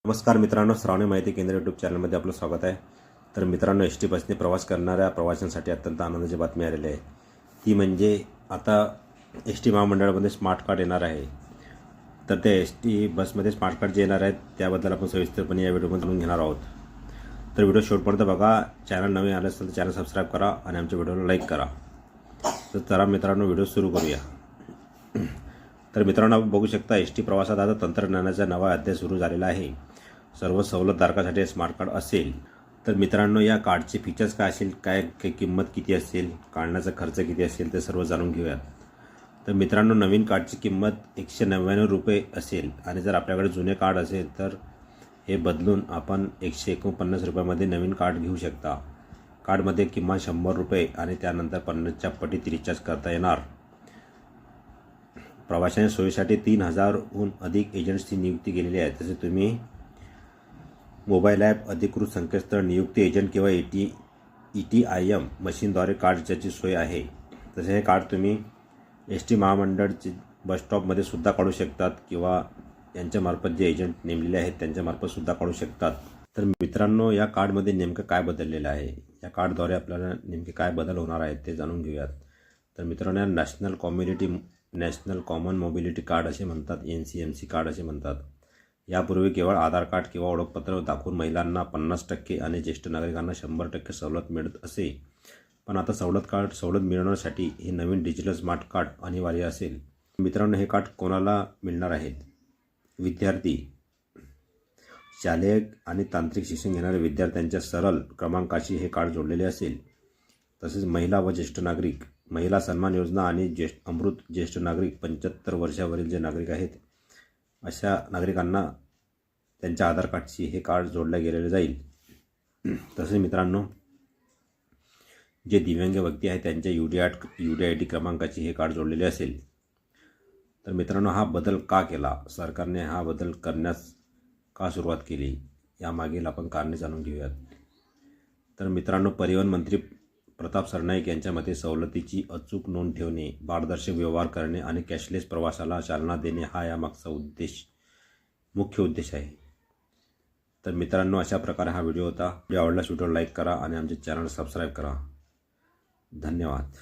नमस्कार मित्रांनो, श्रावणी माहिती केंद्र यूट्यूब चॅनलमध्ये आपलं स्वागत आहे। तर मित्रांनो, एस टी बसने प्रवास करणाऱ्या प्रवाशांसाठी अत्यंत आनंदाची बातमी आलेली आहे। ती म्हणजे आता एस टी महामंडळामध्ये स्मार्ट कार्ड येणार आहे। तर त्या एस टी बसमध्ये स्मार्ट कार्ड जे येणार आहेत त्याबद्दल आपण सविस्तरपणे या व्हिडिओमध्ये जाणून घेणार आहोत। तर व्हिडिओ शेवटपर्यंत बघा। चॅनल नवीन आले असेल तर चॅनल सबस्क्राईब करा आणि आमच्या व्हिडिओला लाईक करा। तर चला मित्रांनो, व्हिडिओ सुरू करूया। तर मित्रांनो, आपण बघू शकता एस टी प्रवासात आता तंत्रज्ञानाचा नवा अध्याय सुरू झालेला आहे। सर्व सवलतधारकांसाठी स्मार्ट कार्ड असेल। तर मित्रांनो, या कार्डचे फीचर्स काय असेल, काय किंमत किती असेल, काढण्याचा खर्च किती असेल ते सर्व जाणून घेऊयात। तर मित्रांनो, नवीन कार्डची किंमत 199 रुपये असेल आणि जर आपल्याकडे जुने कार्ड असेल तर हे बदलून आपण 149 रुपयामध्ये नवीन कार्ड घेऊ शकता। कार्डमध्ये किमान 100 रुपये आणि त्यानंतर 50च्या पटीत रिचार्ज करता येणार। प्रवाशांच्या सोयीसाठी 3000हून अधिक एजंट्सची नियुक्ती केलेली आहे। तसे तुम्ही मोबाईल ॲप, अधिकृत संकेतस्थळ, नियुक्ती एजंट किंवा ETIM मशीनद्वारे कार्ड रिचार्जची सोय आहे। तसे हे कार्ड तुम्ही एस टी महामंडळची बस स्टॉपमध्ये सुद्धा काढू शकतात किंवा यांच्यामार्फत जे एजंट नेमलेले आहेत त्यांच्यामार्फत सुद्धा काढू शकतात। तर मित्रांनो, या कार्डमध्ये नेमकं काय बदललेलं आहे, या कार्डद्वारे आपल्याला नेमके काय बदल होणार आहेत ते जाणून घेऊयात। तर मित्रांनो, नॅशनल कॉमन मोबिलिटी कार्ड असे म्हणतात, NCMC कार्ड असे म्हणतात। यापूर्वी केवळ आधार कार्ड किंवा ओळखपत्र दाखवून महिलांना 50% आणि ज्येष्ठ नागरिकांना 100% सवलत मिळत असे। पण आता सवलत मिळवण्यासाठी हे नवीन डिजिटल स्मार्ट कार्ड अनिवार्य असेल। मित्रांनो, हे कार्ड कोणाला मिळणार आहेत? विद्यार्थी, शालेय आणि तांत्रिक शिक्षण घेणाऱ्या विद्यार्थ्यांच्या सरळ क्रमांकाशी हे कार्ड जोडलेले असेल। तसेच महिला व ज्येष्ठ नागरिक, महिला सन्मान योजना आणि अमृत ज्येष्ठ नागरिक, 75 वर्षावरील जे नागरिक आहेत अशा नागरिकांना त्यांच्या आधार कार्डशी हे कार्ड जोडले गेलेले जाईल। तसेच मित्रांनो, जे दिव्यांग व्यक्ती आहेत त्यांच्या UDID क्रमांकाची हे कार्ड जोडलेले असेल। तर मित्रांनो, हा बदल का केला? सरकारने हा बदल करण्यास का सुरुवात केली? यामागील आपण कारणे जाणून घेऊयात। तर मित्रांनो, परिवहन मंत्री प्रताप सरनाईक यांच्या मते सवलतीची अचूक नोंद ठेवणे, पारदर्शक व्यवहार करणे आणि कॅशलेस प्रवासाला चालना देणे हा यामागचा मुख्य उद्देश आहे। तर मित्रांनो, अशा प्रकारे हा व्हिडिओ होता। व्हिडिओ आवडल्यास व्हिडिओ लाईक करा आणि आमचे चॅनल सबस्क्राईब करा। धन्यवाद।